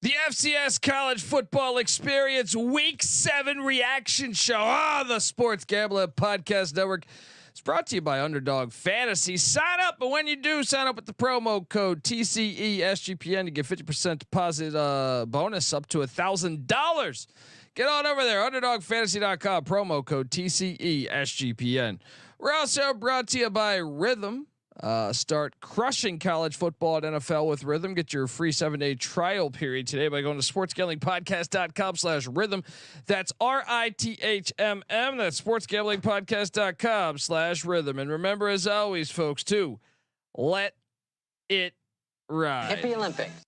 The FCS College Football Experience Week 7 reaction show. The Sports Gambling Podcast Network. It's brought to you by Underdog Fantasy. Sign up, but when you do, sign up with the promo code TCESGPN to get 50% deposit bonus up to $1,000. Get on over there, UnderdogFantasy.com, promo code TCESGPN. We're also brought to you by Rhythm. Start crushing college football and NFL with Rhythm. Get your free 7-day trial period today by going to sportsgamblingpodcast.com/rhythm. That's RITHMM. That's sportsgamblingpodcast.com/rhythm. And remember, as always, folks, to let it ride. Hit the Olympics.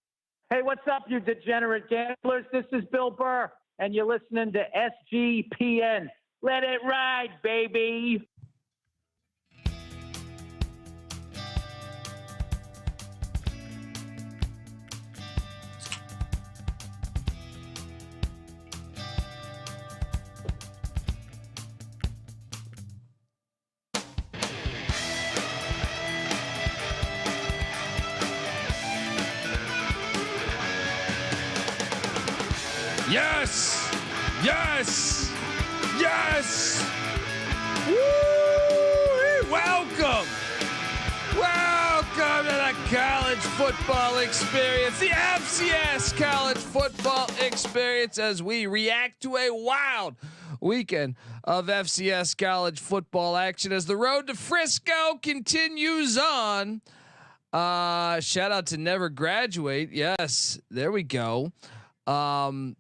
Hey, what's up, you degenerate gamblers? This is Bill Burr, and you're listening to SGPN. Let it ride, baby. Yes, yes, yes. Woo! Welcome to the college football experience, the FCS college football experience, as we react to a wild weekend of FCS college football action as the road to Frisco continues on. Shout out to Never Graduate. Yes, there we go. You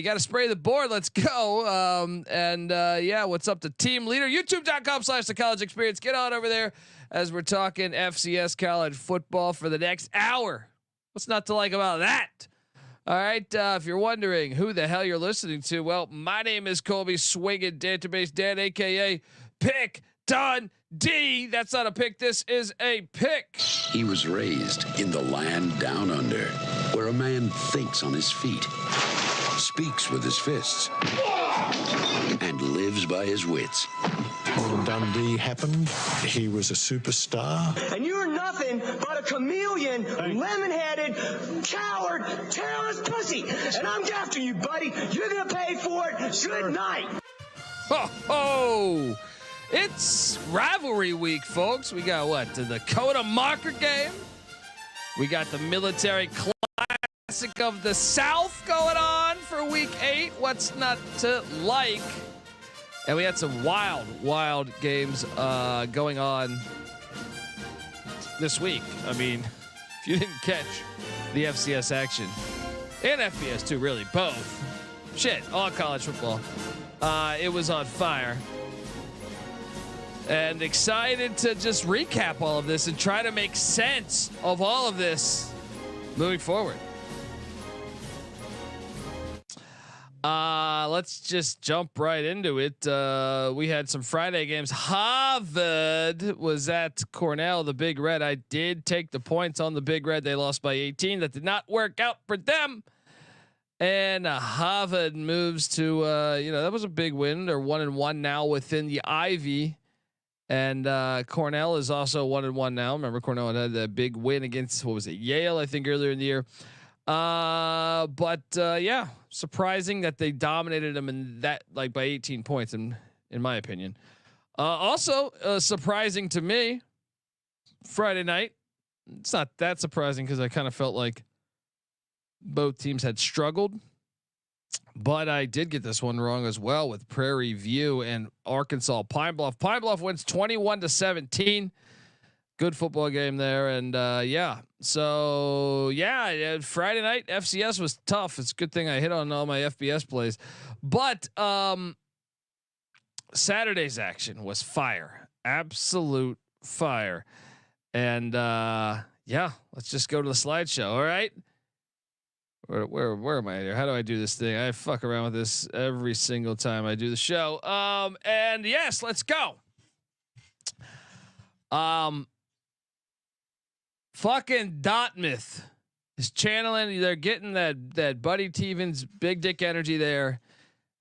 gotta spray the board. Let's go. What's up to team leader? YouTube.com/the college experience. Get on over there as we're talking FCS college football for the next hour. What's not to like about that? All right. If you're wondering who the hell you're listening to, well, my name is Colby Swinging Database Dan, aka Pick Dundee. That's not a pick. This is a pick. He was raised in the land down under, where a man thinks on his feet, speaks with his fists, and lives by his wits. When Dundee happened, he was a superstar. And you're nothing but a chameleon, lemon-headed, coward, terrorist pussy. And I'm after you, buddy. You're going to pay for it. Good night. Ho! It's rivalry week, folks. We got what? The Dakota Marker game. We got the military classic of the South going on for week 8. What's not to like? And we had some wild games going on this week. I mean, if you didn't catch the FCS action and FBS too, really both. Shit, all college football. It was on fire. And excited to just recap all of this and try to make sense of all of this moving forward. Let's just jump right into it. We had some Friday games. Harvard was at Cornell, the Big Red. I did take the points on the Big Red. They lost by 18. That did not work out for them. And Harvard moves to, that was a big win. They're 1-1 now within the Ivy. And Cornell is also 1-1 now. Remember, Cornell had that big win against, what was it, Yale, I think, earlier in the year. Surprising that they dominated them in that, like, by 18 points, in my opinion. Also surprising to me, Friday night. It's not that surprising because I kind of felt like both teams had struggled. But I did get this one wrong as well with Prairie View and Arkansas Pine Bluff. Pine Bluff wins 21-17. Good football game there. And Friday night FCS was tough. It's a good thing I hit on all my FBS plays. But Saturday's action was fire. Absolute fire. And let's just go to the slideshow. All right. Where am I here? How do I do this thing? I fuck around with this every single time I do the show. And yes, let's go. Fucking Dartmouth is channeling. They're getting that Buddy Tevens big dick energy there.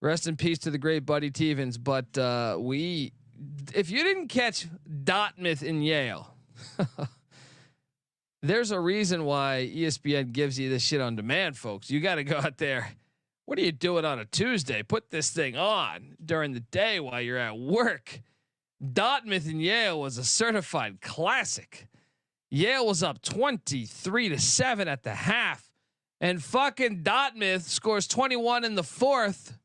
Rest in peace to the great Buddy Tevens. But if you didn't catch Dartmouth in Yale, there's a reason why ESPN gives you this shit on demand, folks. You got to go out there. What are you doing on a Tuesday? Put this thing on during the day while you're at work. Dartmouth and Yale was a certified classic. Yale was up 23-7 at the half, and fucking Dartmouth scores 21 in the fourth,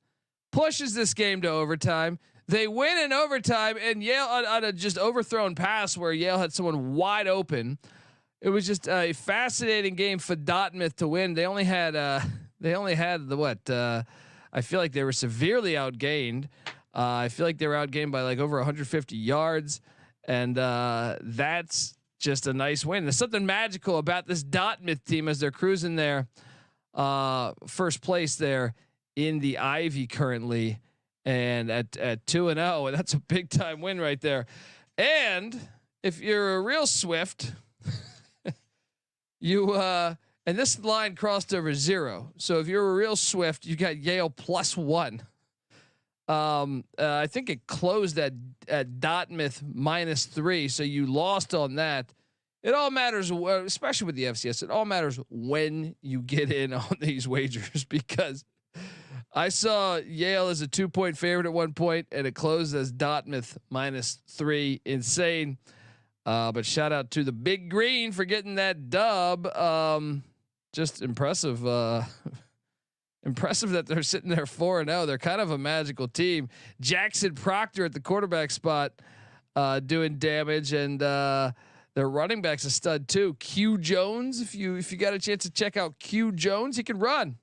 pushes this game to overtime. They win in overtime, and Yale on a just overthrown pass where Yale had someone wide open. It was just a fascinating game for Dartmouth to win. They only had the what? I feel like they were severely outgained. I feel like they were outgained by like over 150 yards, and that's just a nice win. There's something magical about this Dartmouth team as they're cruising there, first place there in the Ivy currently, and at 2-0, and that's a big time win right there. And if you're a real Swift, you and this line crossed over 0. So if you're a real Swift, you got Yale +1. I think it closed at Dartmouth -3. So you lost on that. It all matters, especially with the FCS. It all matters when you get in on these wagers, because I saw Yale as a 2-point favorite at one point, and it closed as Dartmouth -3. Insane. But shout out to the Big Green for getting that dub. Just impressive. Impressive that they're sitting there 4-0. They're kind of a magical team. Jackson Proctor at the quarterback spot, doing damage, and their running back's a stud too. Q Jones, if you got a chance to check out Q Jones, he can run.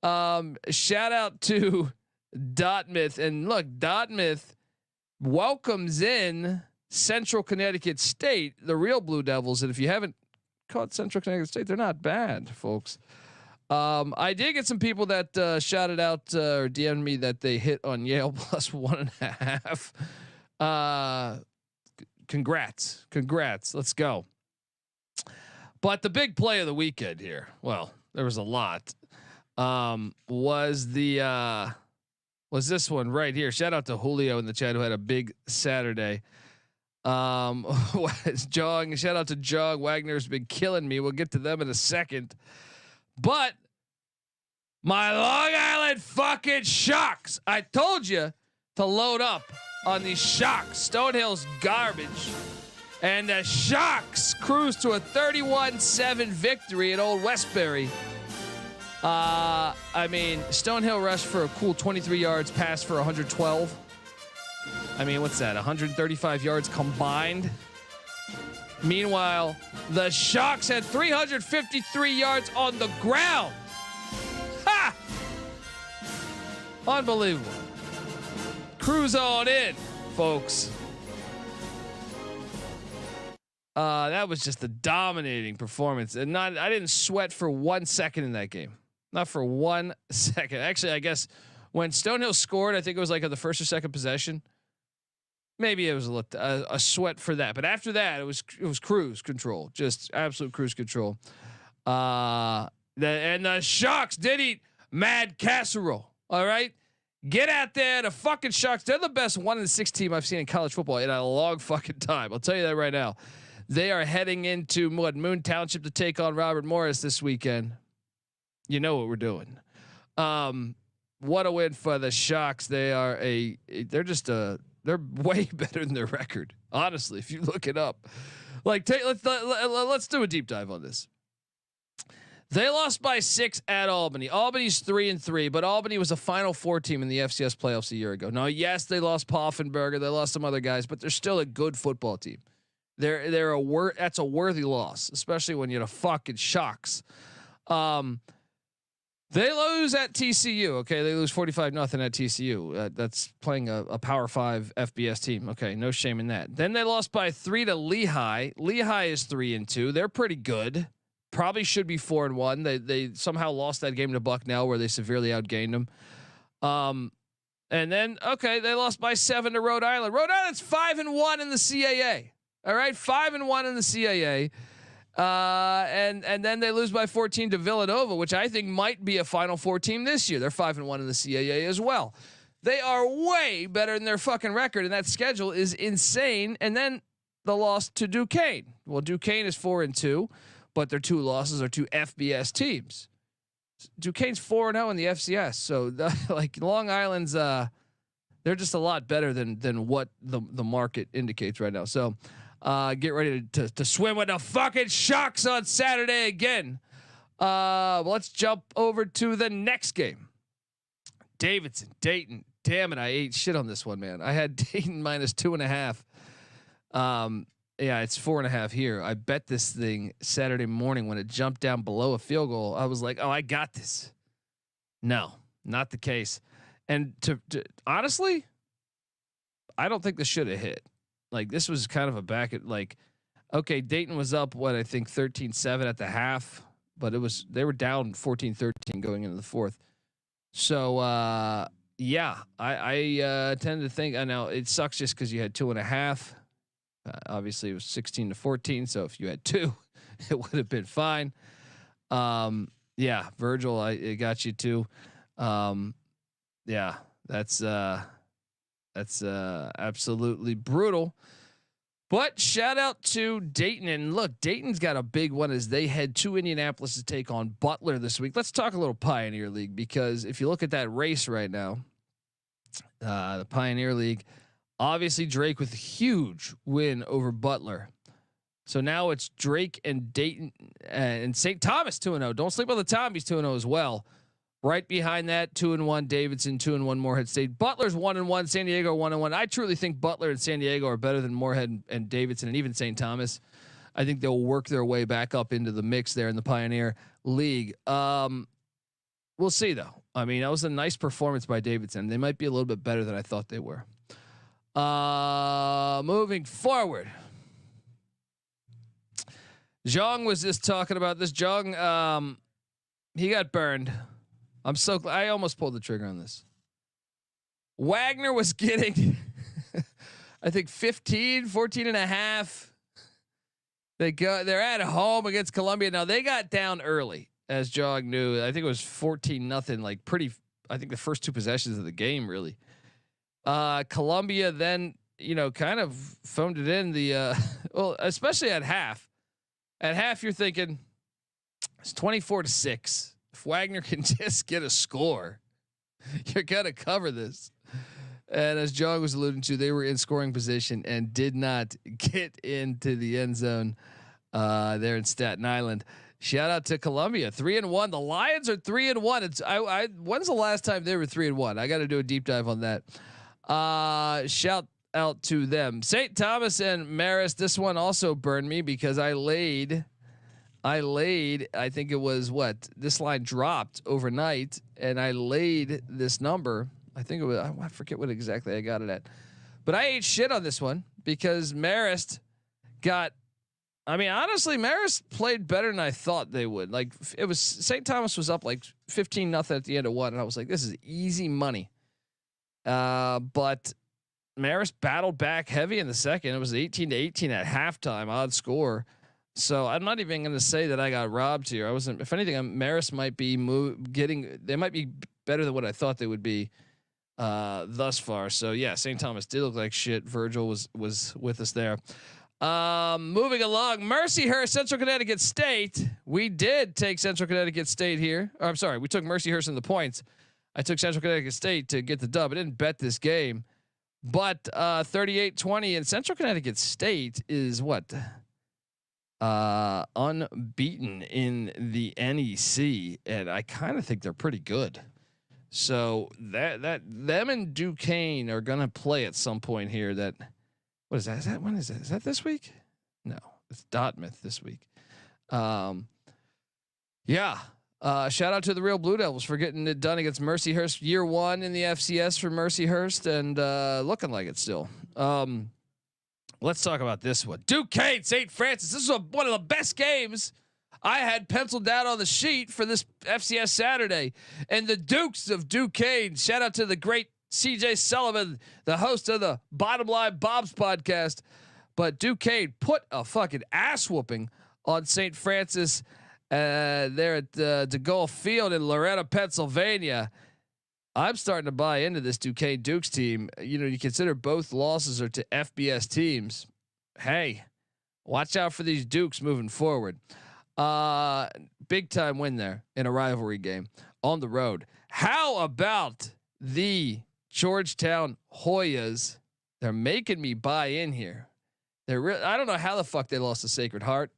Shout out to Dartmouth, and look, Dartmouth welcomes in Central Connecticut State, the real Blue Devils, and if you haven't caught Central Connecticut State, they're not bad, folks. I did get some people that shouted out or DM'd me that they hit on Yale +1.5. Congrats. Let's go. But the big play of the weekend here, well, there was a lot. Was this one right here? Shout out to Julio in the chat who had a big Saturday. Jog, shout out to Jog. Wagner's been killing me. We'll get to them in a second. But my Long Island fucking Sharks. I told you to load up on these Sharks. Stonehill's garbage. And the Sharks cruise to a 31-7 victory at Old Westbury. I mean, Stonehill rushed for a cool 23 yards, passed for 112. I mean, what's that? 135 yards combined. Meanwhile, the Sharks had 353 yards on the ground. Ha! Unbelievable. Cruise on in, folks. That was just a dominating performance, and I didn't sweat for 1 second in that game. Not for 1 second. Actually, I guess when Stonehill scored, I think it was like on the first or second possession. Maybe it was a sweat for that, but after that, it was cruise control, just absolute cruise control. And the Sharks did eat mad casserole. All right, get out there, the fucking Sharks. They're the best 1-6 team I've seen in college football in a long fucking time. I'll tell you that right now. They are heading into Moon Township to take on Robert Morris this weekend. You know what we're doing. What a win for the Sharks. They're way better than their record. Honestly, if you look it up, let's do a deep dive on this. They lost by 6 at Albany. Albany's 3-3, but Albany was a Final Four team in the FCS playoffs a year ago. Now, yes, they lost Poffenberger, they lost some other guys, but they're still a good football team. That's a worthy loss, especially when you're the fucking Sharks. They lose at TCU. Okay, they lose 45-0 at TCU. That's playing a Power 5 FBS team. Okay, no shame in that. Then they lost by 3 to Lehigh. Lehigh is 3-2. They're pretty good. Probably should be 4-1. They somehow lost that game to Bucknell where they severely outgained them. And then they lost by 7 to Rhode Island. Rhode Island's 5-1 in the CAA. All right, 5-1 in the CAA. And then they lose by 14 to Villanova, which I think might be a Final Four team this year. They're 5-1 in the CAA as well. They are way better than their fucking record, and that schedule is insane. And then the loss to Duquesne. Well, Duquesne is 4-2, but their 2 losses are to FBS teams. Duquesne's 4-0 in the FCS, so like Long Island's, they're just a lot better than what the market indicates right now. So get ready to swim with the fucking sharks on Saturday again. Let's jump over to the next game. Davidson, Dayton. Damn it, I ate shit on this one, man. I had Dayton -2.5. Yeah, it's 4.5 here. I bet this thing Saturday morning when it jumped down below a field goal. I was like, oh, I got this. No, not the case. And to honestly, I don't think this should have hit. Like this was kind of a back at like, okay, Dayton was up what I think 13-7 at the half, but they were down 14-13 going into the fourth. So yeah, I tend to think I know it sucks just because you had 2.5. Obviously, it was 16-14. So if you had 2, it would have been fine. Yeah, Virgil, I got you too. Yeah, that's absolutely brutal. But shout out to Dayton, and look, Dayton's got a big one as they head to Indianapolis to take on Butler this week. Let's talk a little Pioneer League because if you look at that race right now, the Pioneer League. Obviously, Drake with a huge win over Butler. So now it's Drake and Dayton and St. Thomas 2-0. Don't sleep on the Tommies 2-0 as well. Right behind that, 2-1 Davidson, 2-1 Morehead State. Butler's 1-1. San Diego 1-1. I truly think Butler and San Diego are better than Morehead and Davidson and even St. Thomas. I think they'll work their way back up into the mix there in the Pioneer League. We'll see though. I mean, that was a nice performance by Davidson. They might be a little bit better than I thought they were. Moving forward, Zhang was just talking about this. Zhang, he got burned. I'm so glad. I almost pulled the trigger on this. Wagner was getting, I think 14.5. They're at home against Columbia. Now they got down early, as Zhang knew. I think it was 14-0, like pretty, I think the first 2 possessions of the game, really. Columbia then, kind of phoned it in well, especially at half. At half, you're thinking it's 24-6. If Wagner can just get a score, you're gonna cover this. And as John was alluding to, they were in scoring position and did not get into the end zone there in Staten Island. Shout out to Columbia, 3-1. The Lions are 3-1. It's when's the last time they were 3-1? I got to do a deep dive on that. Shout out to them. St. Thomas and Marist. This one also burned me because I laid. I think it was this line dropped overnight, and I laid this number. I think it was. I forget what exactly I got it at, but I ate shit on this one because Marist got. I mean, honestly, Marist played better than I thought they would. Like it was St. Thomas was up like 15-0 at the end of one, and I was like, this is easy money. But Marist battled back heavy in the second. It was 18-18 at halftime, odd score. So I'm not even going to say that I got robbed here. I wasn't. If anything, Marist might be they might be better than what I thought they would be thus far. So yeah, St. Thomas did look like shit. Virgil was with us there. Moving along, Mercyhurst, Central Connecticut State. We did take Central Connecticut State here. Or, I'm sorry, we took Mercyhurst in the points. I took Central Connecticut State to get the dub. I didn't bet this game, but 38-20, and Central Connecticut State is unbeaten in the NEC, and I kind of think they're pretty good. So that them and Duquesne are gonna play at some point here. What is that? When is that? Is that this week? No, it's Dartmouth this week. Yeah. Shout out to the Real Blue Devils for getting it done against Mercyhurst. Year 1 in the FCS for Mercyhurst, and looking like it still. Let's talk about this one. Duquesne, St. Francis. This is one of the best games I had penciled down on the sheet for this FCS Saturday. And the Dukes of Duquesne. Shout out to the great CJ Sullivan, the host of the Bottom Line Bob's podcast. But Duquesne put a fucking ass whooping on St. Francis there at DeGaulle Field in Loretta, Pennsylvania. I'm starting to buy into this Duquesne Dukes team. You consider both losses are to FBS teams. hey, watch out for these Dukes moving forward. Big time win there in a rivalry game on the road. How about the Georgetown Hoyas? They're making me buy in here. I don't know how the fuck they lost to Sacred Heart.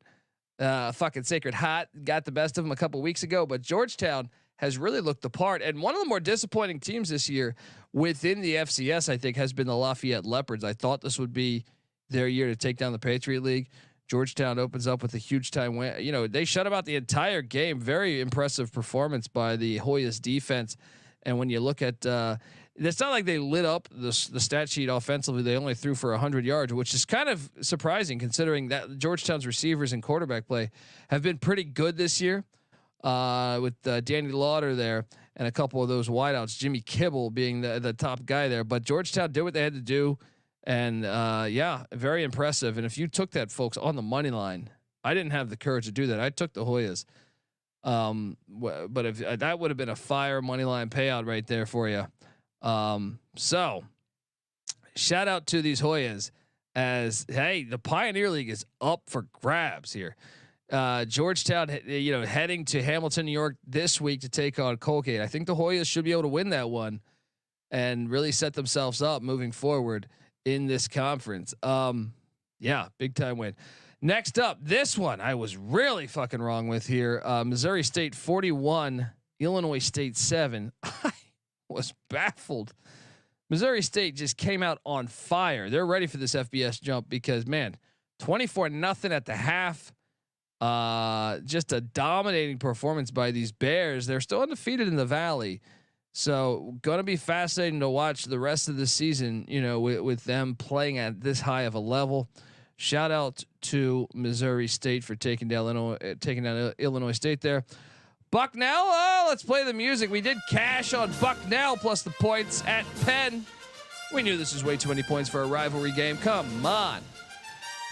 Fucking Sacred Heart got the best of them a couple weeks ago, but Georgetown has really looked the part. And one of the more disappointing teams this year within the FCS, I think, has been the Lafayette Leopards. I thought this would be their year to take down the Patriot League. Georgetown opens up with a huge time win. You know, they shut out the entire game. Very impressive performance by the Hoyas defense. And when you look at, it's not like they lit up the stat sheet offensively. They only threw for 100 yards, which is kind of surprising considering that Georgetown's receivers and quarterback play have been pretty good this year. With Danny Lauder there and a couple of those wideouts, Jimmy Kibble being the top guy there. But Georgetown did what they had to do, and yeah, very impressive. And if you took that, folks, on the money line, I didn't have the courage to do that. I took the Hoyas, but if that would have been a fire money line payout right there for you. So shout out to these Hoyas, as hey, the Pioneer League is up for grabs here. Georgetown, heading to Hamilton, New York this week to take on Colgate. I think the Hoyas should be able to win that one and really set themselves up moving forward in this conference. Yeah, big time win. Next up, this one I was really fucking wrong with here. Missouri State 41, Illinois State 7. I was baffled. Missouri State just came out on fire. They're ready for this FBS jump because, man, 24-0 at the half. Just a dominating performance by these Bears. They're still undefeated in the Valley, so going to be fascinating to watch the rest of the season. You know, with them playing at this high of a level. Shout out to Missouri State for taking down Illinois State there. Bucknell, let's play the music. We did cash on Bucknell plus the points at Penn. We knew this was way too many points for a rivalry game. Come on,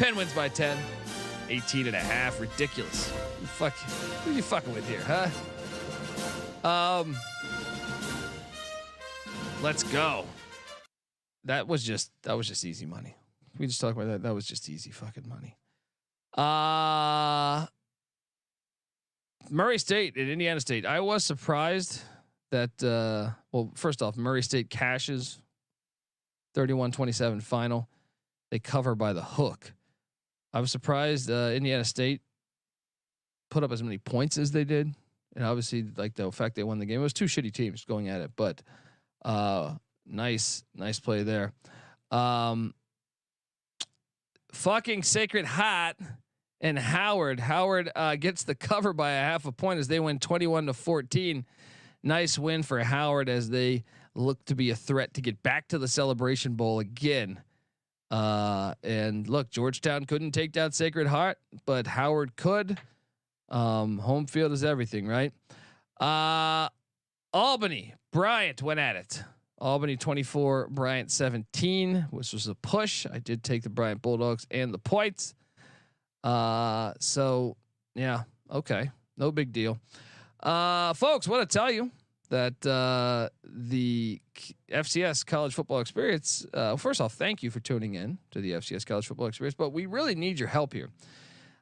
Penn wins by 10. 18.5, ridiculous. Who are you fucking with here, huh? Let's go. That was just easy money. We just talked about that. That was just easy fucking money. Murray State and Indiana State. I was surprised that well, first off, Murray State cashes 31-27 final. They cover by the hook. I was surprised Indiana State put up as many points as they did, and obviously, like the fact they won the game. It was two shitty teams going at it, but nice play there. Fucking Sacred Heart and Howard. Howard gets the cover by a half a point as they win 21-14. Nice win for Howard as they look to be a threat to get back to the Celebration Bowl again. And look, Georgetown couldn't take down Sacred Heart, but Howard could. Home field is everything, right? Albany, Bryant went at it. Albany 24, Bryant 17, which was a push. I did take the Bryant Bulldogs and the points. So yeah, okay, no big deal. Folks, want to tell you that the FCS College Football Experience. First off, thank you for tuning in to the FCS College Football Experience, but we really need your help here.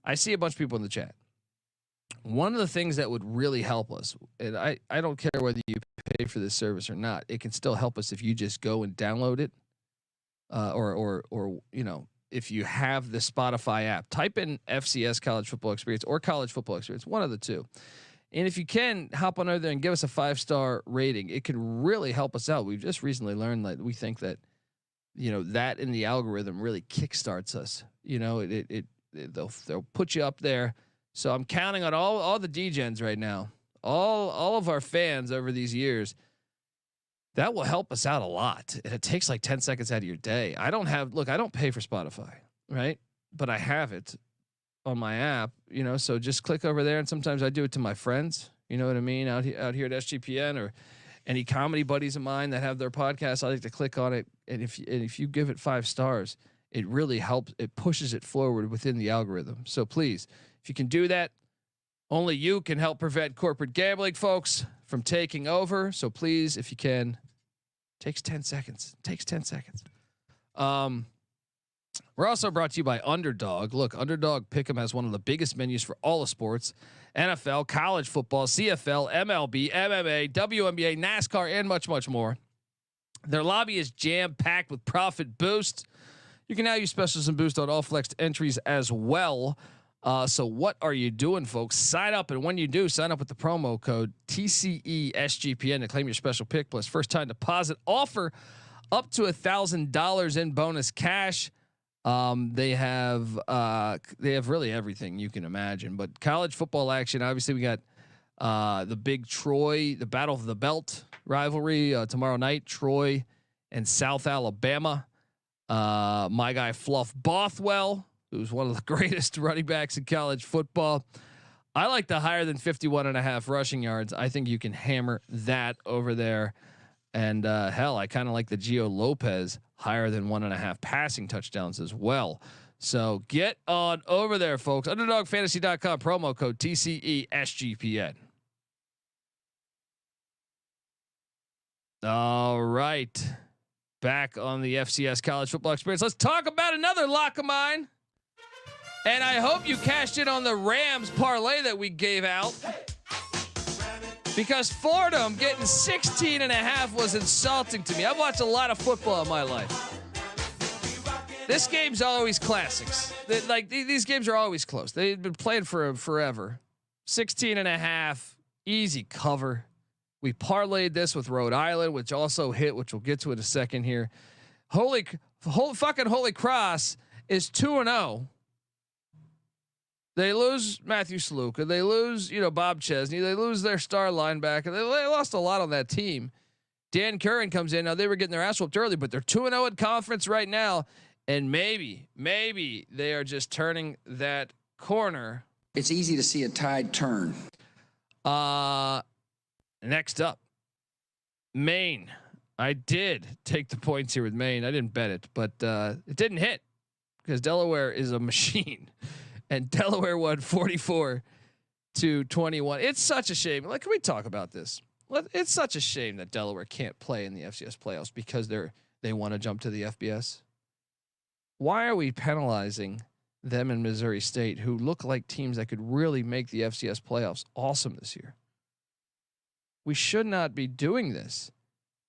I see a bunch of people in the chat. One of the things that would really help us, and I don't care whether you pay for this service or not, it can still help us if you just go and download it, or if you have the Spotify app, type in FCS College Football Experience or College Football Experience, one of the two. And if you can, hop on over there and give us a 5-star rating. It can really help us out. We've just recently learned that we think that, that in the algorithm really kickstarts us. They'll put you up there. So I'm counting on all the degens right now, all of our fans over these years. That will help us out a lot. And it takes like 10 seconds out of your day. I don't pay for Spotify, right? But I have it on my app, so just click over there. And sometimes I do it to my friends, you know what I mean? Out here at SGPN or any comedy buddies of mine that have their podcast. I like to click on it. And if you give it 5 stars, it really helps. It pushes it forward within the algorithm. So please, if you can do that, only you can help prevent corporate gambling, folks, from taking over. So please, if you can, takes 10 seconds. We're also brought to you by Underdog. Look, Underdog Pick'em has one of the biggest menus for all the sports: NFL, college football, CFL, MLB, MMA, WNBA, NASCAR, and much, much more. Their lobby is jam-packed with profit boosts. You can now use specials and boost on all flexed entries as well. So what are you doing, folks? Sign up, and when you do, sign up with the promo code TCESGPN to claim your special pick plus first time deposit offer up to $1,000 in bonus cash. They have really everything you can imagine, but college football action. Obviously, we got the big the Battle of the Belt rivalry tomorrow night. Troy and South Alabama. My guy Fluff Bothwell, who's one of the greatest running backs in college football. I like the higher than 51.5 rushing yards. I think you can hammer that over there. And hell, I kind of like the Gio Lopez higher than 1.5 passing touchdowns as well. So get on over there, folks. UnderdogFantasy.com, promo code TCESGPN. All right. Back on the FCS college football experience. Let's talk about another lock of mine. And I hope you cashed in on the Rams parlay that we gave out. Because Fordham getting 16.5 was insulting to me. I've watched a lot of football in my life. This game's always classics. These games are always close. They've been playing for forever. 16.5, easy cover. We parlayed this with Rhode Island, which also hit, which we'll get to in a second here. Holy Cross is 2-0. They lose Matthew Sluka. They lose, Bob Chesney. They lose their star linebacker. They lost a lot on that team. Dan Curran comes in. Now they were getting their ass whooped early, but they're 2-0 in conference right now. And maybe they are just turning that corner. It's easy to see a tide turn. Next up, Maine. I did take the points here with Maine. I didn't bet it, but it didn't hit because Delaware is a machine. And Delaware won 44-21. It's such a shame. Can we talk about this? It's such a shame that Delaware can't play in the FCS playoffs because they want to jump to the FBS. Why are we penalizing them in Missouri State, who look like teams that could really make the FCS playoffs awesome this year? We should not be doing this.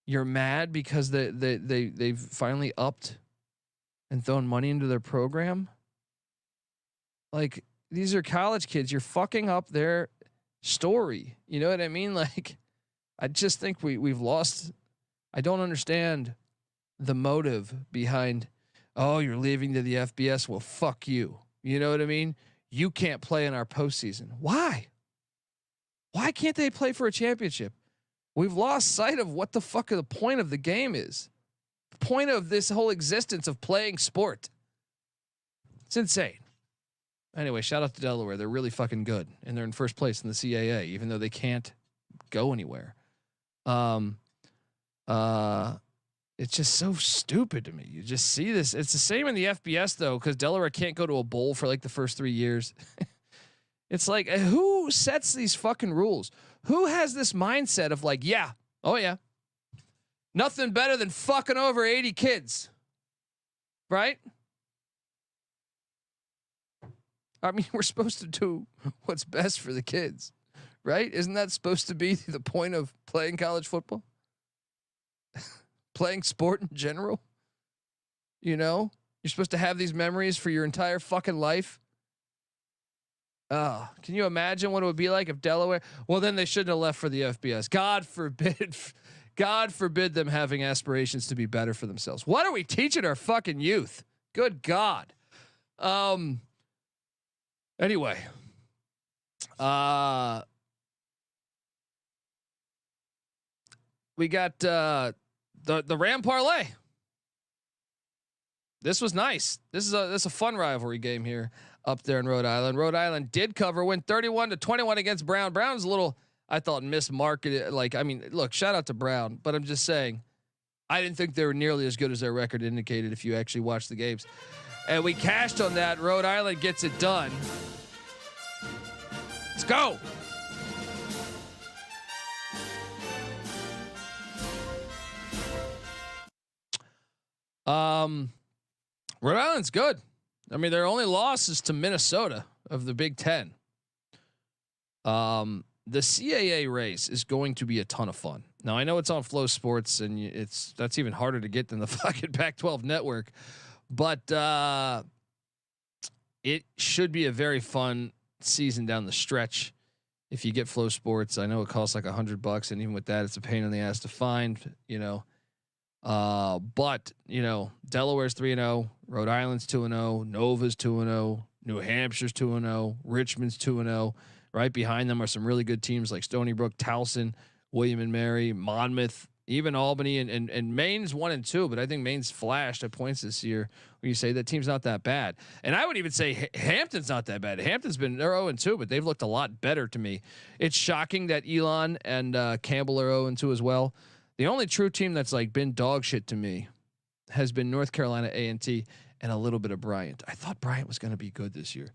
You're mad because they've finally upped and thrown money into their program. These are college kids. You're fucking up their story. You know what I mean? I just think we've lost. I don't understand the motive behind, oh, you're leaving to the FBS. Well, fuck you. You know what I mean? You can't play in our postseason. Why? Why can't they play for a championship? We've lost sight of what the fuck the point of the game is. The point of this whole existence of playing sport. It's insane. Anyway, shout out to Delaware. They're really fucking good, and they're in first place in the CAA, even though they can't go anywhere. It's just so stupid to me. You just see this. It's the same in the FBS though, because Delaware can't go to a bowl for the first 3 years. It's who sets these fucking rules? Who has this mindset of nothing better than fucking over 80 kids, right? I mean, we're supposed to do what's best for the kids, right? Isn't that supposed to be the point of playing college football? Playing sport in general? You're supposed to have these memories for your entire fucking life. Can you imagine what it would be like if Delaware? Well, then they shouldn't have left for the FBS. God forbid them having aspirations to be better for themselves. What are we teaching our fucking youth? Good God. Anyway, we got the Ram parlay. This was nice. This is a fun rivalry game here up there in Rhode Island. Rhode Island did cover, win 31-21 against Brown. Brown's a little, I thought, mismarketed. Look, shout out to Brown, but I'm just saying, I didn't think they were nearly as good as their record indicated if you actually watch the games. And we cashed on that. Rhode Island gets it done. Let's go. Rhode Island's good. I mean, their only loss is to Minnesota of the Big Ten. The CAA race is going to be a ton of fun. Now I know it's on Flow Sports, and that's even harder to get than the fucking Pac-12 network, but it should be a very fun season down the stretch. If you get Flow Sports, I know it costs like $100, and even with that, it's a pain in the ass to find. But Delaware's 3-0, Rhode Island's 2-0, Nova's 2-0, New Hampshire's 2-0, Richmond's 2-0. Right behind them are some really good teams like Stony Brook, Towson, William and Mary, Monmouth, even Albany, and Maine's 1-2. But I think Maine's flashed at points this year. When you say that team's not that bad, and I would even say Hampton's not that bad. Hampton's they're 0-2, but they've looked a lot better to me. It's shocking that Elon and Campbell are 0-2 as well. The only true team that's like been dog shit to me has been North Carolina A&T and a little bit of Bryant. I thought Bryant was going to be good this year.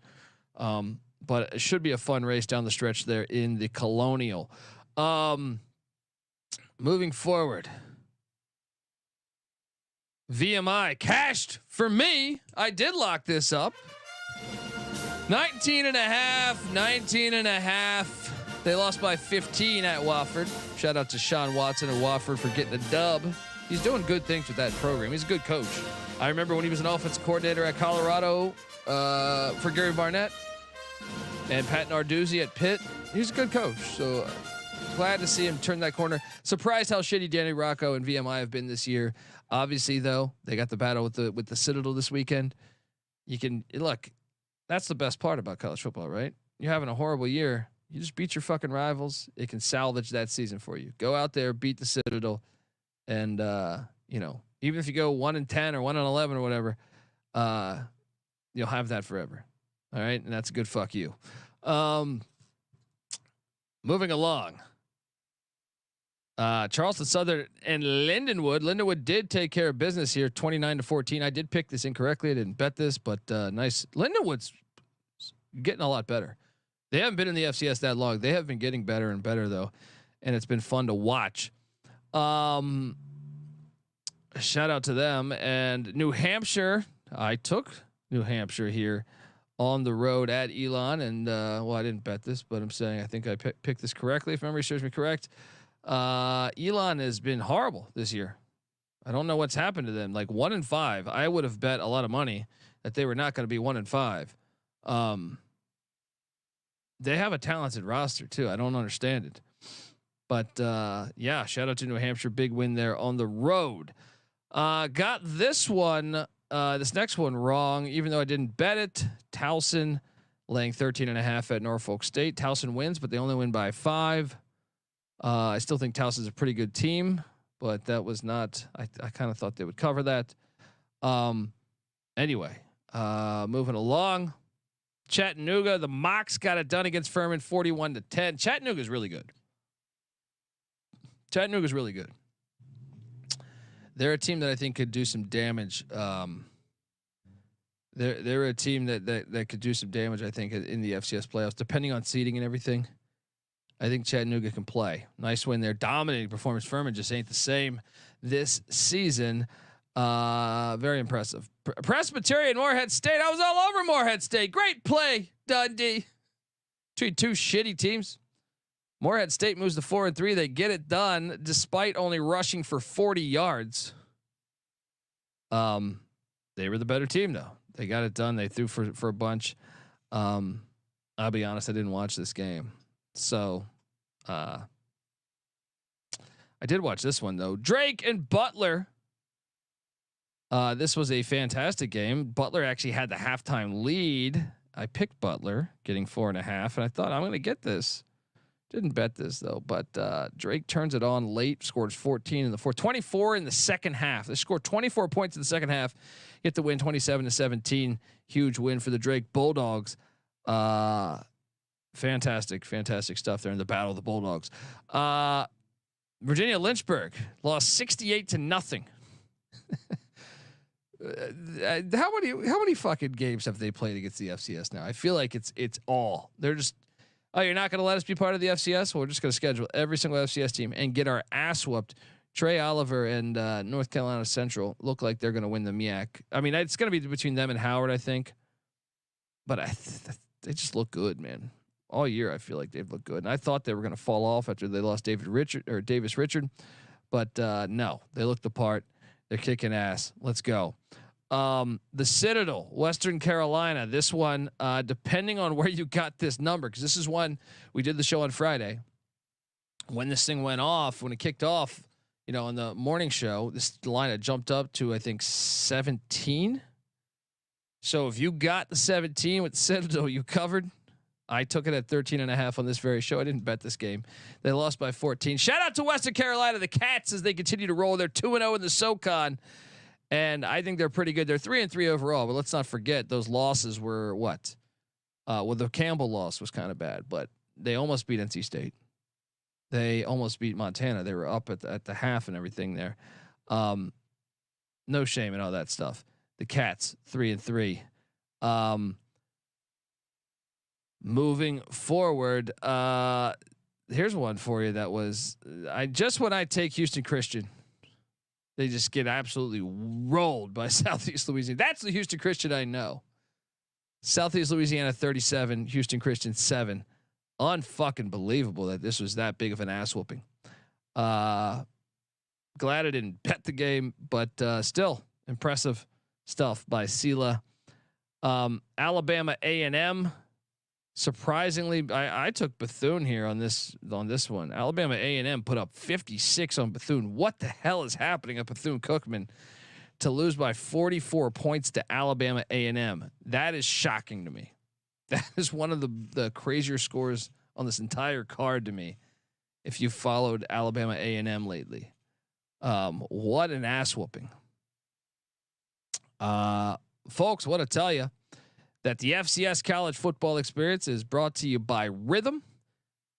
But it should be a fun race down the stretch there in the Colonial. Moving forward, VMI cashed for me. I did lock this up. 19.5. They lost by 15 at Wofford. Shout out to Sean Watson at Wofford for getting a dub. He's doing good things with that program. He's a good coach. I remember when he was an offensive coordinator at Colorado for Gary Barnett. And Pat Narduzzi at Pitt. He's a good coach. So glad to see him turn that corner. Surprised how shitty Danny Rocco and VMI have been this year. Obviously, though, they got the battle with the Citadel this weekend. You can look. That's the best part about college football, right? You're having a horrible year. You just beat your fucking rivals. It can salvage that season for you. Go out there, beat the Citadel, and even if you go 1-10 or 1-11 or whatever, you'll have that forever. All right, and that's a good fuck you. Moving along. Charleston Southern and Lindenwood. Lindenwood did take care of business here, 29-14. I did pick this incorrectly. I didn't bet this, but nice. Lindenwood's getting a lot better. They haven't been in the FCS that long. They have been getting better and better though, and it's been fun to watch. Shout out to them. And New Hampshire. I took New Hampshire here on the road at Elon, and I didn't bet this, but I'm saying I think I picked this correctly if memory serves me correct. Elon has been horrible this year. I don't know what's happened to them. Like 1-5. I would have bet a lot of money that they were not going to be 1-5. They have a talented roster too. I don't understand it, but yeah, shout out to New Hampshire. Big win there on the road. Got this next one wrong, even though I didn't bet it. Towson laying 13.5 at Norfolk State. Towson wins, but they only win by 5. I still think Towson's a pretty good team, but that was not. I kind of thought they would cover that. Anyway, moving along. Chattanooga, the Mocs got it done against Furman, 41-10. Chattanooga's really good. They're a team that I think could do some damage. They're a team that could do some damage, I think, in the FCS playoffs, depending on seeding and everything. I think Chattanooga can play. Nice win there. Dominating performance. Furman just ain't the same this season. Very impressive. Presbyterian, Morehead State. I was all over Morehead State. Great play, Dundee. Between two shitty teams. Morehead State moves to 4-3. They get it done despite only rushing for 40 yards. They were the better team though. They got it done. They threw for a bunch. I'll be honest, I didn't watch this game. So I did watch this one though. Drake and Butler. This was a fantastic game. Butler actually had the halftime lead. I picked Butler getting 4.5, and I thought I'm going to get this. Didn't bet this though, but Drake turns it on late, scores 14 in the fourth, 24 in the second half. They scored 24 points in the second half, get the win 27-17. Huge win for the Drake Bulldogs. Fantastic stuff there in the Battle of the Bulldogs. Virginia Lynchburg lost 68-0. How many fucking games have they played against the FCS now? I feel like it's all. They're just, oh, you're not going to let us be part of the FCS? Well, we're just going to schedule every single FCS team and get our ass whooped. Trey Oliver and North Carolina Central look like they're going to win the MEAC. I mean, it's going to be between them and Howard, I think. But they just look good, man. All year, I feel like they've looked good. And I thought they were going to fall off after they lost Davis Richard, but no, they look the part. They're kicking ass. Let's go. The Citadel, Western Carolina. This one, depending on where you got this number, because this is one we did the show on Friday. When this thing went off, when it kicked off, on the morning show, this line had jumped up to I think 17. So if you got the 17 with the Citadel, you covered. I took it at 13.5 on this very show. I didn't bet this game. They lost by 14. Shout out to Western Carolina, the Cats, as they continue to roll. They're 2-0 in the SoCon. And I think they're pretty good. They're 3-3 overall, but let's not forget those losses were what? Well, the Campbell loss was kind of bad, but they almost beat NC State. They almost beat Montana. They were up at the half and everything there. No shame in all that stuff. The Cats 3-3. Moving forward, here's one for you that was when I take Houston Christian. They just get absolutely rolled by Southeast Louisiana. That's the Houston Christian I know. Southeast Louisiana 37, Houston Christian 7. Unfucking believable that this was that big of an ass whooping. Glad I didn't bet the game, but still impressive stuff by Sela. Alabama A&M. Surprisingly, I took Bethune here on this one. Alabama A&M put up 56 on Bethune. What the hell is happening at Bethune-Cookman to lose by 44 points to Alabama A&M? That is shocking to me. That is one of the crazier scores on this entire card to me. If you followed Alabama A&M lately, what an ass whooping, folks! Want to tell you that the FCS college football experience is brought to you by Rhythm.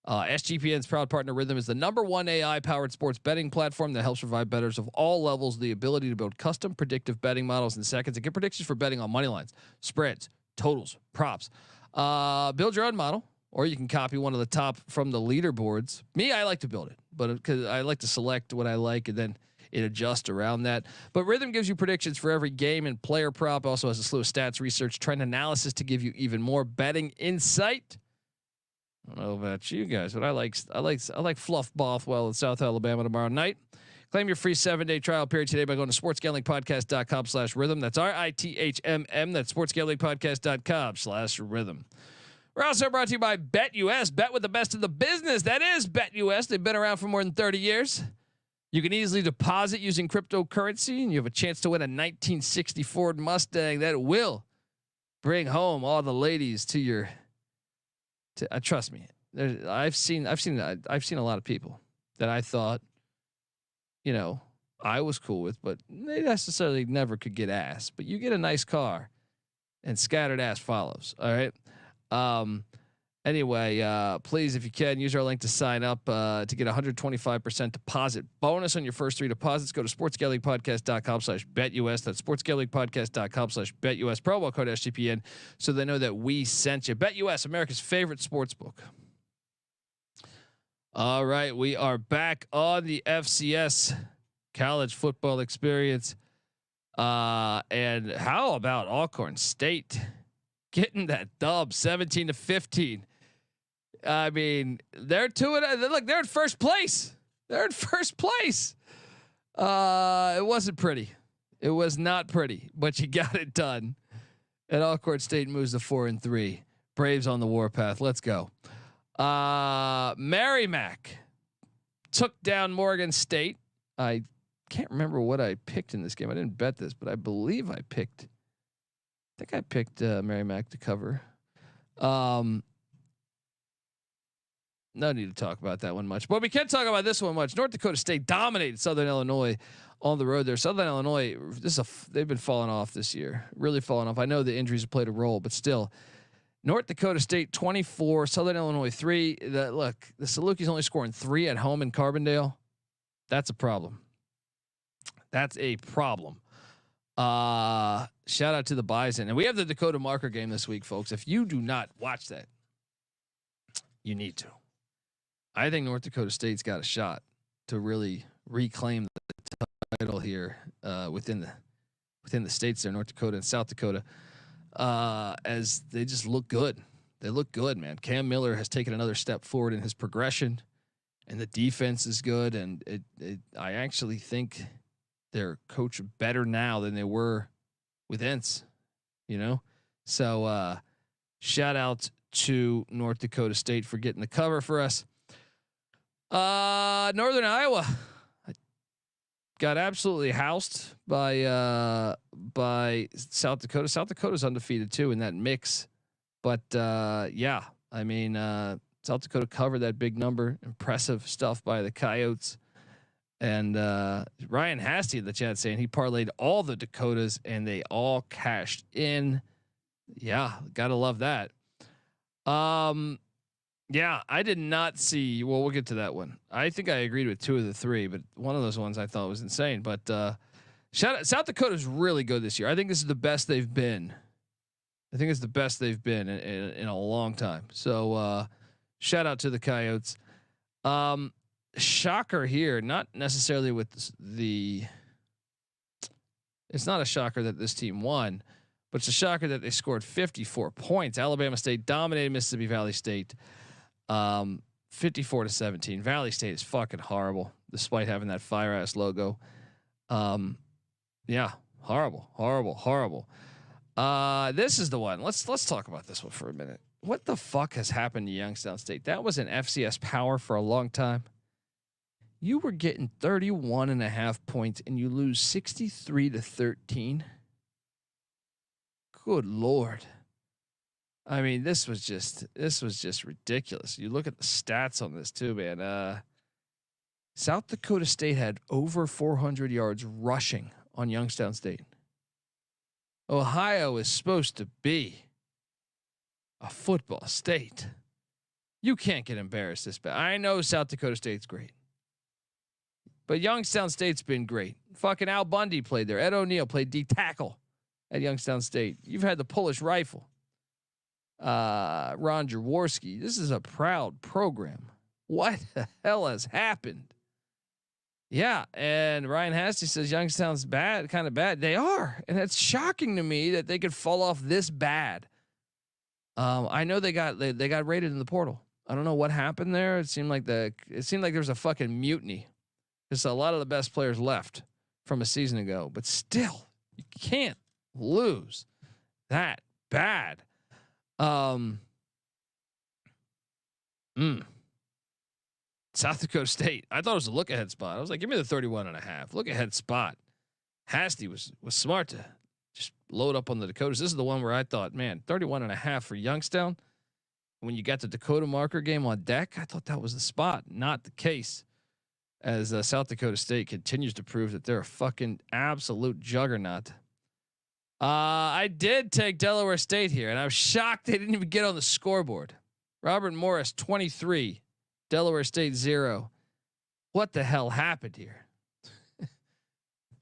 SGPN's proud partner Rhythm is the #1 AI powered sports betting platform that helps provide bettors of all levels the ability to build custom predictive betting models in seconds and get predictions for betting on money lines, spreads, totals, props. Build your own model, or you can copy one of the top from the leaderboards. Me, I like to build it, but because I like to select what I like and then it adjusts around that. But Rhythm gives you predictions for every game and player prop. Also has a slew of stats, research, trend analysis to give you even more betting insight. I don't know about you guys, but I like Fluff Bothwell in South Alabama tomorrow night. Claim your free 7-day trial period today by going to sportsgamblingpodcast.com/rhythm. That's RITHMM. That's sportsgamblingpodcast.com/rhythm. We're also brought to you by BetUS. Bet with the best in the business. That is BetUS. They've been around for more than 30 years. You can easily deposit using cryptocurrency, and you have a chance to win a 1960 Ford Mustang that will bring home all the ladies to your. Trust me, I've seen a lot of people that I thought, I was cool with, but they necessarily never could get ass. But you get a nice car, and scattered ass follows. All right. Anyway, please, if you can, use our link to sign up to get 125% deposit bonus on your first 3 deposits. Go to sportsgamblingpodcast.com/betus. That's sportsgamblingpodcast.com/betus. Promo code SGPN, so they know that we sent you. BetUS, America's favorite sports book. All right, we are back on the FCS college football experience. And how about Alcorn State getting that dub 17-15? I mean, they're look, they're in first place. They're in first place. It wasn't pretty. It was not pretty, but you got it done. And Alcorn State moves to 4-3. Braves on the warpath. Let's go. Merrimack took down Morgan State. I can't remember what I picked in this game. I didn't bet this, but I believe I picked Merrimack to cover. No need to talk about that one much, but we can talk about this one much. North Dakota State dominated Southern Illinois on the road there. Southern Illinois, they've been falling off this year, really falling off. I know the injuries have played a role, but still, North Dakota State 24, Southern Illinois 3. The Salukis only scoring 3 at home in Carbondale. That's a problem. That's a problem. Shout out to the Bison, and we have the Dakota Marker game this week, folks. If you do not watch that, you need to. I think North Dakota State's got a shot to really reclaim title here within the states there, North Dakota and South Dakota, as they just look good. They look good, man. Cam Miller has taken another step forward in his progression, and the defense is good. And I actually think they're coached better now than they were with Entz, you know? So shout out to North Dakota State for getting the cover for us. Northern Iowa got absolutely housed by South Dakota. South Dakota's undefeated too in that mix. But yeah, I mean, South Dakota covered that big number. Impressive stuff by the Coyotes. And Ryan Hasty in the chat saying he parlayed all the Dakotas and they all cashed in. Yeah, gotta love that. Yeah, I did not see. Well, we'll get to that one. I think I agreed with 2 of the 3, but one of those ones I thought was insane. But shout out, South Dakota's really good this year. I think this is the best they've been. I think it's the best they've been in a long time. So shout out to the Coyotes. Shocker here, not necessarily with the. It's not a shocker that this team won, but it's a shocker that they scored 54 points. Alabama State dominated Mississippi Valley State, 54-17. Valley State is fucking horrible, despite having that fire ass logo. Yeah, horrible. This is the one. Let's talk about this one for a minute. What the fuck has happened to Youngstown State? That was an FCS power for a long time. You were getting 31.5 points and you lose 63-13. Good Lord. I mean, this was just ridiculous. You look at the stats on this too, man. South Dakota State had over 400 yards rushing on Youngstown State. Ohio is supposed to be a football state. You can't get embarrassed this bad. I know South Dakota State's great, but Youngstown State's been great. Fucking Al Bundy played there. Ed O'Neill played D tackle at Youngstown State. You've had the Polish rifle. Ron Jaworski. This is a proud program. What the hell has happened? Yeah, and Ryan Hasty says Youngstown's bad, kind of bad. They are, and it's shocking to me that they could fall off this bad. I know they got raided in the portal. I don't know what happened there. It seemed like there was a fucking mutiny. Because a lot of the best players left from a season ago, but still, you can't lose that bad. South Dakota State. I thought it was a look ahead spot. I was like, give me the 31.5 look ahead spot. Hasty was smart to just load up on the Dakotas. This is the one where I thought, man, 31.5 for Youngstown. When you got the Dakota marker game on deck, I thought that was the spot. Not the case, as South Dakota State continues to prove that they're a fucking absolute juggernaut. I did take Delaware State here, and I was shocked they didn't even get on the scoreboard. Robert Morris 23. Delaware State 0. What the hell happened here?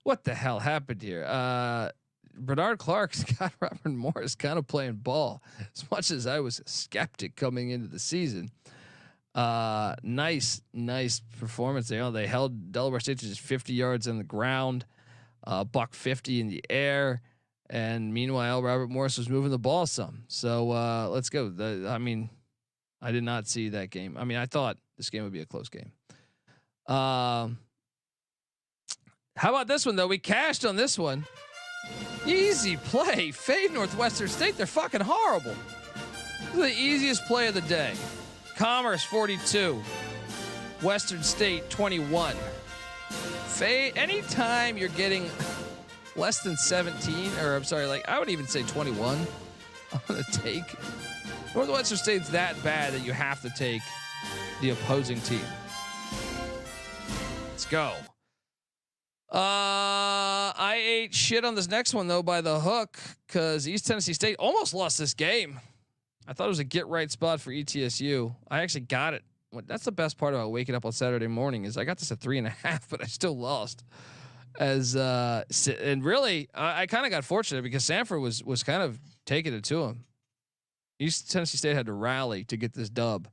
What the hell happened here? Bernard Clark's got Robert Morris kind of playing ball. As much as I was a skeptic coming into the season, nice performance. They held Delaware State to just 50 yards on the ground, $150 in the air, and meanwhile Robert Morris was moving the ball some. So let's go. I did not see that game. I mean, I thought this game would be a close game. How about this one though? We cashed on this one. Easy play. Fade Northwestern State. They're fucking horrible. This is the easiest play of the day. Commerce 42. Western State 21. Fade. Anytime you're getting less than 17, or I'm sorry, like I would even say 21 on the take. Northwestern State's that bad that you have to take the opposing team. Let's go. I ate shit on this next one though by the hook because East Tennessee State almost lost this game. I thought it was a get right spot for ETSU. I actually got it. That's the best part about waking up on Saturday morning is I got this at 3.5, but I still lost. And really, I kind of got fortunate because Sanford was kind of taking it to him. East Tennessee State had to rally to get this dub,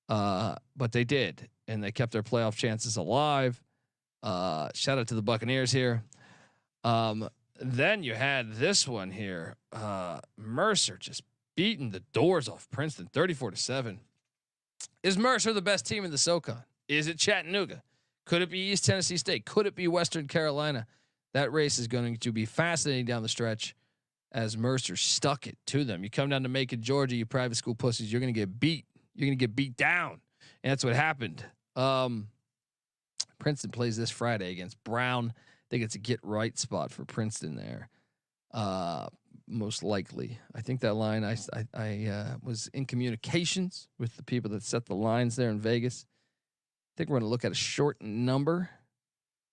but they did, and they kept their playoff chances alive. Shout out to the Buccaneers here. Then you had this one here. Mercer just beating the doors off Princeton 34-7. Is Mercer the best team in the SoCon? Is it Chattanooga? Could it be East Tennessee State? Could it be Western Carolina? That race is going to be fascinating down the stretch as Mercer stuck it to them. You come down to Macon, Georgia, you private school pussies, you're going to get beat. You're going to get beat down. And that's what happened. Princeton plays this Friday against Brown. I think it's a get right spot for Princeton there. Most likely. I think that line, I was in communications with the people that set the lines there in Vegas. I think we're going to look at a short number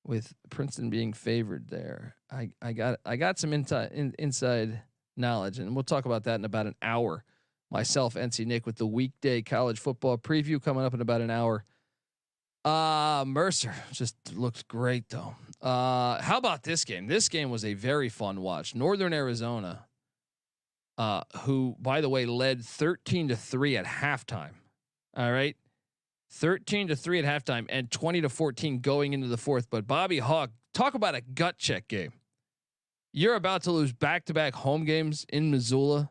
with Princeton being favored there. I got some inside knowledge, and we'll talk about that in about an hour. Myself, NC Nick, with the weekday college football preview coming up in about an hour. Mercer just looked great though. How about this game? This game was a very fun watch. Northern Arizona, who by the way led 13-3 at halftime. All right. 13-3 at halftime and 20-14 going into the fourth. But Bobby Hawk, talk about a gut check game. You're about to lose back-to-back home games in Missoula.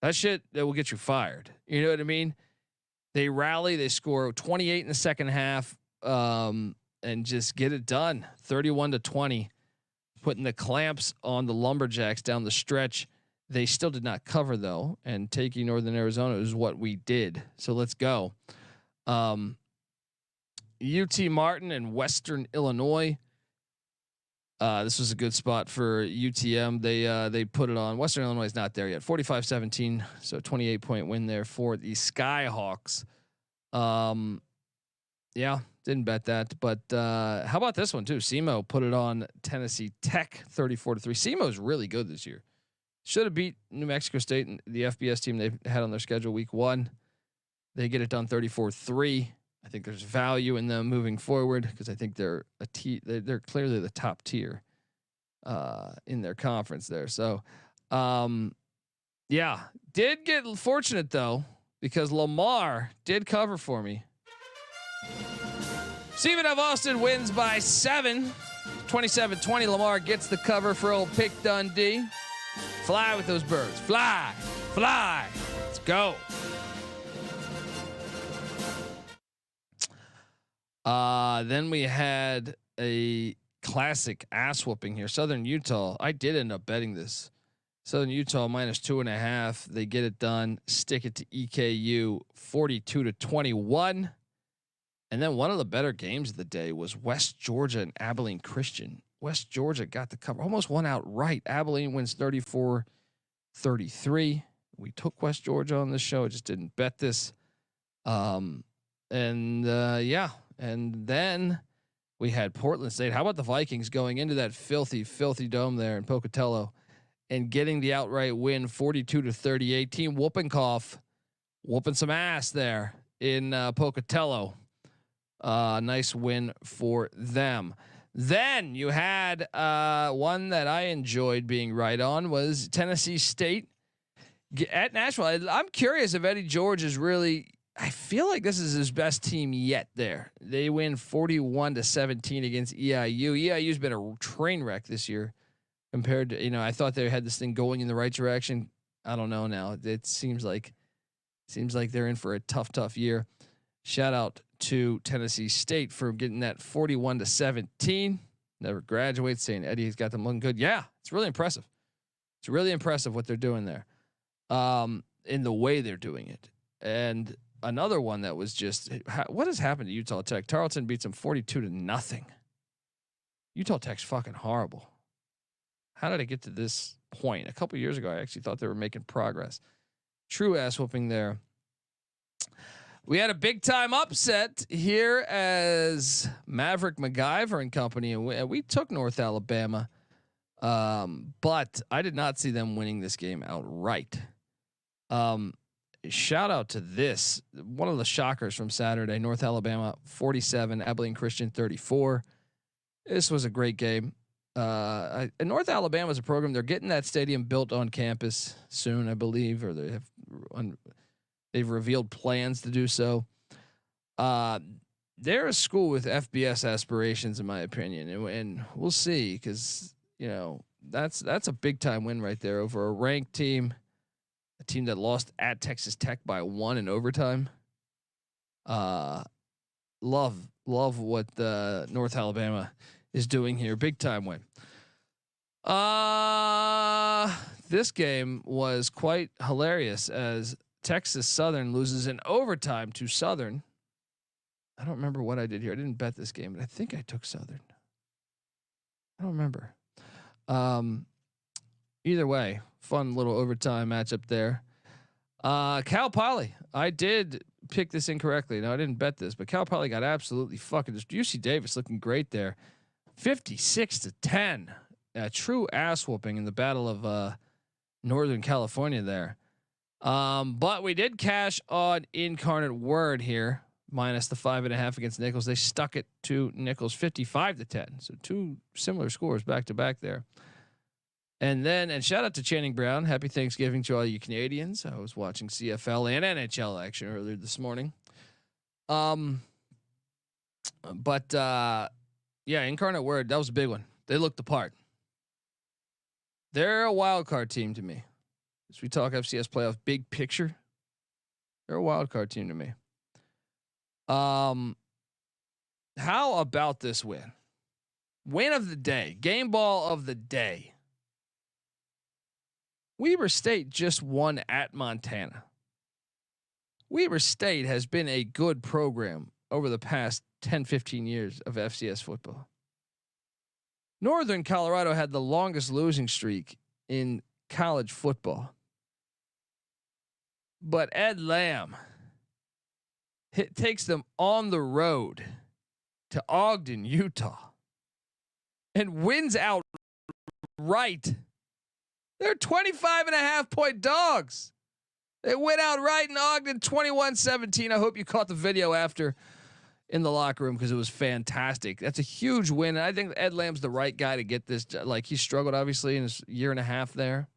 That shit that will get you fired. You know what I mean? They rally, they score 28 in the second half, and just get it done. 31-20, putting the clamps on the Lumberjacks down the stretch. They still did not cover though, and taking Northern Arizona is what we did. So let's go. UT Martin and Western Illinois. This was a good spot for UTM. They put it on. Western Illinois is not there yet. 45-17, so 28-point win there for the Skyhawks. Yeah, didn't bet that, but how about this one too? SEMO put it on Tennessee Tech 34-3. SEMO is really good this year. Should have beat New Mexico State and the FBS team they've had on their schedule week 1. They get it done 34-3. I think there's value in them moving forward because I think they're they're clearly the top tier in their conference there. So, yeah, did get fortunate though because Lamar did cover for me. Stephen F. Austin wins by 7, 27-20. Lamar gets the cover for old Pick Dundee. Fly with those birds. Fly, fly. Let's go. Then we had a classic ass whooping here. Southern Utah. I did end up betting this. Southern Utah -2.5. They get it done. Stick it to EKU 42-21. And then one of the better games of the day was West Georgia and Abilene Christian. West Georgia got the cover, almost won outright. Abilene wins 34-33. We took West Georgia on this show. I just didn't bet this. Yeah. And then we had Portland State. How about the Vikings going into that filthy dome there in Pocatello and getting the outright win 42-38. Team whooping cough, whooping some ass there in Pocatello. Nice win for them. Then you had one that I enjoyed being right on was Tennessee State at Nashville. I'm curious if Eddie George is really. I feel like this is his best team yet. There, they win 41-17 against EIU. EIU's been a train wreck this year compared to I thought they had this thing going in the right direction. I don't know now. It seems like they're in for a tough year. Shout out to Tennessee State for getting that 41-17. Never graduates, saying Eddie's got them looking good. Yeah, it's really impressive. It's really impressive what they're doing there, in the way they're doing it. And another one that was just what has happened to Utah Tech? Tarleton beats them 42-0. Utah Tech's fucking horrible. How did it get to this point? A couple years ago, I actually thought they were making progress. True ass whooping there. We had a big time upset here as Maverick MacGyver and company, and we took North Alabama, but I did not see them winning this game outright. Shout out to this, one of the shockers from Saturday, North Alabama 47, Abilene Christian 34. This was a great game. And North Alabama is a program. They're getting that stadium built on campus soon, I believe, or they've revealed plans to do so. they're a school with FBS aspirations, in my opinion, and we'll see, because that's a big time win right there over a ranked team, a team that lost at Texas Tech by 1 in overtime. Love what the North Alabama is doing here. Big time win. This game was quite hilarious as Texas Southern loses in overtime to Southern. I don't remember what I did here. I didn't bet this game, but I think I took Southern. I don't remember. Either way, fun little overtime matchup there. Cal Poly. I did pick this incorrectly. No, I didn't bet this, but Cal Poly got absolutely fucking just UC Davis looking great there. 56-10. A true ass whooping in the Battle of Northern California there. But we did cash on Incarnate Word here, minus the 5.5 against Nichols. They stuck it to Nichols 55-10. So two similar scores back to back there. And shout out to Channing Brown. Happy Thanksgiving to all you Canadians. I was watching CFL and NHL action earlier this morning. Incarnate Word, that was a big one. They looked the part. They're a wild card team to me. As we talk FCS playoff big picture, they're a wild card team to me. How about this win? Win of the day, game ball of the day. Weber State just won at Montana. Weber State has been a good program over the past 10, 15 years of FCS football. Northern Colorado had the longest losing streak in college football. But Ed Lamb takes them on the road to Ogden, Utah, and wins outright. They're 25.5-point dogs. They went outright in Ogden 21-17. I hope you caught the video after in the locker room, because it was fantastic. That's a huge win. And I think Ed Lamb's the right guy to get this. Like, he struggled obviously in his year and a half there.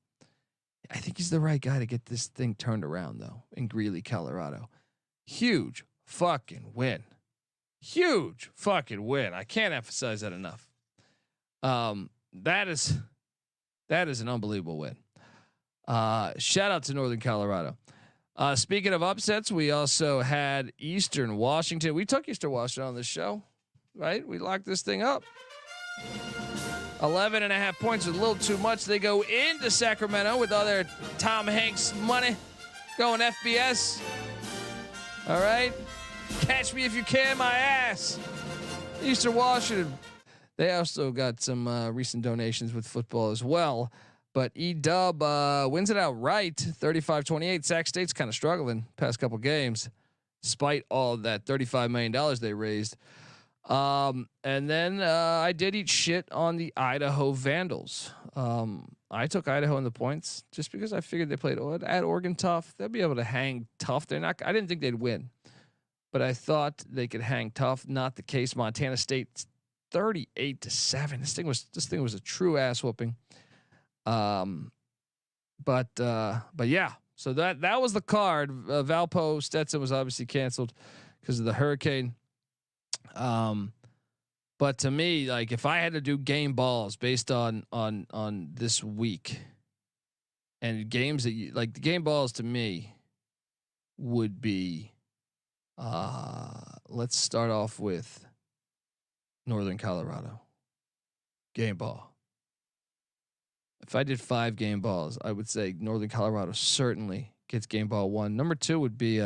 I think he's the right guy to get this thing turned around though in Greeley, Colorado. Huge fucking win. Huge fucking win. I can't emphasize that enough. That is an unbelievable win. Shout out to Northern Colorado. Speaking of upsets, we also had Eastern Washington. We took Eastern Washington on this show, right? We locked this thing up. 11.5 points is a little too much. They go into Sacramento with all their Tom Hanks money, going FBS. All right, catch me if you can, my ass. Eastern Washington. They also got some recent donations with football as well. But E-Dub wins it outright, 35-28. Sac State's kind of struggling past couple games, despite all that $35 million they raised. And then I did eat shit on the Idaho Vandals. I took Idaho in the points just because I figured they played at Oregon tough. They'll be able to hang tough. I didn't think they'd win, but I thought they could hang tough. Not the case. Montana State 38-7. This thing was a true ass whooping. But yeah, so that was the card. Valpo Stetson was obviously canceled because of the hurricane. But to me, like, if I had to do game balls based on this week and games that you like, the game balls to me would be, let's start off with Northern Colorado game ball. If I did 5 game balls, I would say Northern Colorado certainly gets game ball 1. Number 2 would be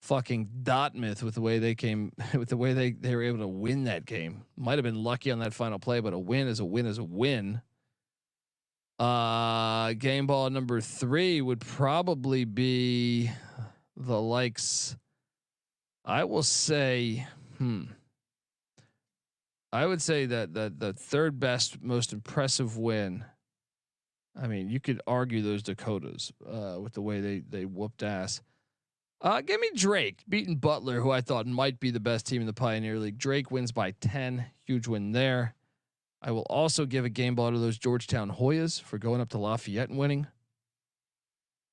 fucking Dartmouth with the way they came, with the way they were able to win that game. Might have been lucky on that final play, but a win is a win is a win. Game ball number 3 would probably be the likes. I will say, I would say that the third best, most impressive win. I mean, you could argue those Dakotas with the way they whooped ass. Give me Drake beating Butler, who I thought might be the best team in the Pioneer League. Drake wins by 10, huge win there. I will also give a game ball to those Georgetown Hoyas for going up to Lafayette and winning.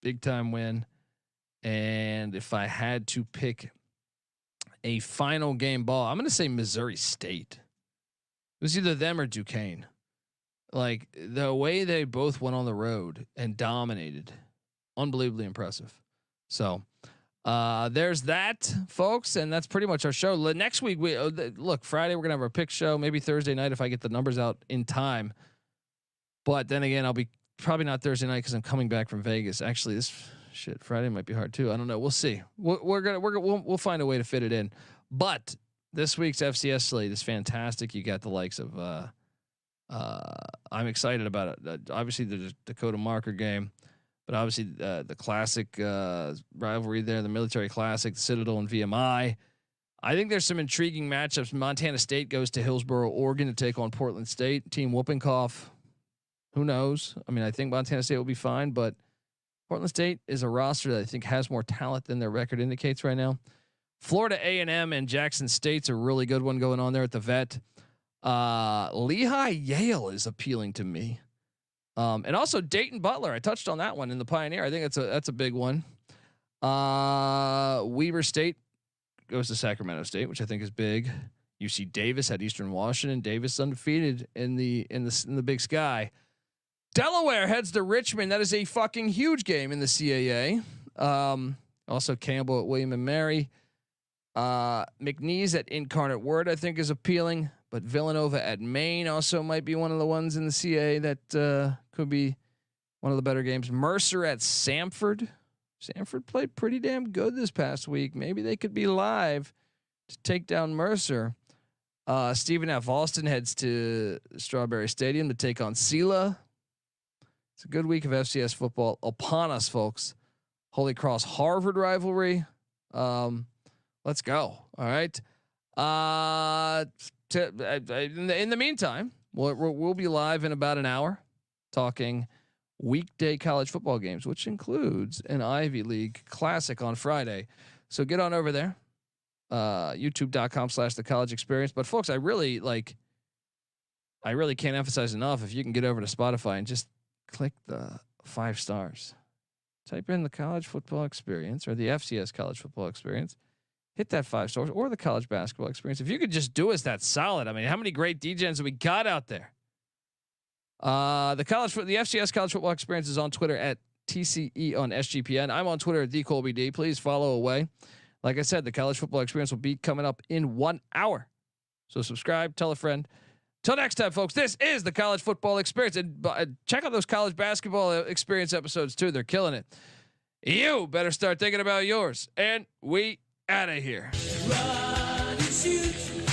Big time win. And if I had to pick a final game ball. I'm going to say Missouri State. It was either them or Duquesne. Like the way they both went on the road and dominated, unbelievably impressive. So there's that, folks, and that's pretty much our show. Next week, look, Friday we're gonna have our pick show. Maybe Thursday night if I get the numbers out in time. But then again, I'll be probably not Thursday night because I'm coming back from Vegas. Actually, Friday might be hard too. I don't know. We'll see. We'll find a way to fit it in. But this week's FCS slate is fantastic. You got the likes of. I'm excited about it. Obviously, the Dakota Marker game, but obviously the classic rivalry there, the Military Classic, the Citadel and VMI. I think there's some intriguing matchups. Montana State goes to Hillsboro, Oregon to take on Portland State. Team whooping cough. Who knows? I mean, I think Montana State will be fine, but Portland State is a roster that I think has more talent than their record indicates right now. Florida A&M and Jackson State's a really good one going on there at the Vet. Lehigh Yale is appealing to me. And also Dayton Butler. I touched on that one in the Pioneer. I think that's a big one. Weber State goes to Sacramento State, which I think is big. UC Davis at Eastern Washington. Davis undefeated in the Big Sky. Delaware heads to Richmond. That is a fucking huge game in the CAA. Also Campbell at William and Mary. McNeese at Incarnate Word I think is appealing, but Villanova at Maine also might be one of the ones in the CAA that could be one of the better games. Mercer at Samford. Samford played pretty damn good this past week. Maybe they could be live to take down Mercer. Stephen F. Alston heads to Strawberry Stadium to take on Sela. It's a good week of FCS football upon us, folks. Holy Cross Harvard rivalry. Let's go. All right. In the meantime, we'll be live in about an hour talking weekday college football games, which includes an Ivy League Classic on Friday. So get on over there. YouTube.com/The College Experience. But folks, I really can't emphasize enough. If you can get over to Spotify and just click the 5 stars, type in the College Football Experience or the FCS College Football Experience, hit that 5 stars, or the College Basketball Experience. If you could just do us that solid. I mean, how many great DJs have we got out there? The FCS College Football Experience is on Twitter at TCE on SGPN. I'm on Twitter at DColbyD. Please follow away. Like I said, the College Football Experience will be coming up in 1 hour. So subscribe, tell a friend. Till next time, folks, this is the College Football Experience. And check out those College Basketball Experience episodes, too. They're killing it. You better start thinking about yours. And we out of here. Run and shoot.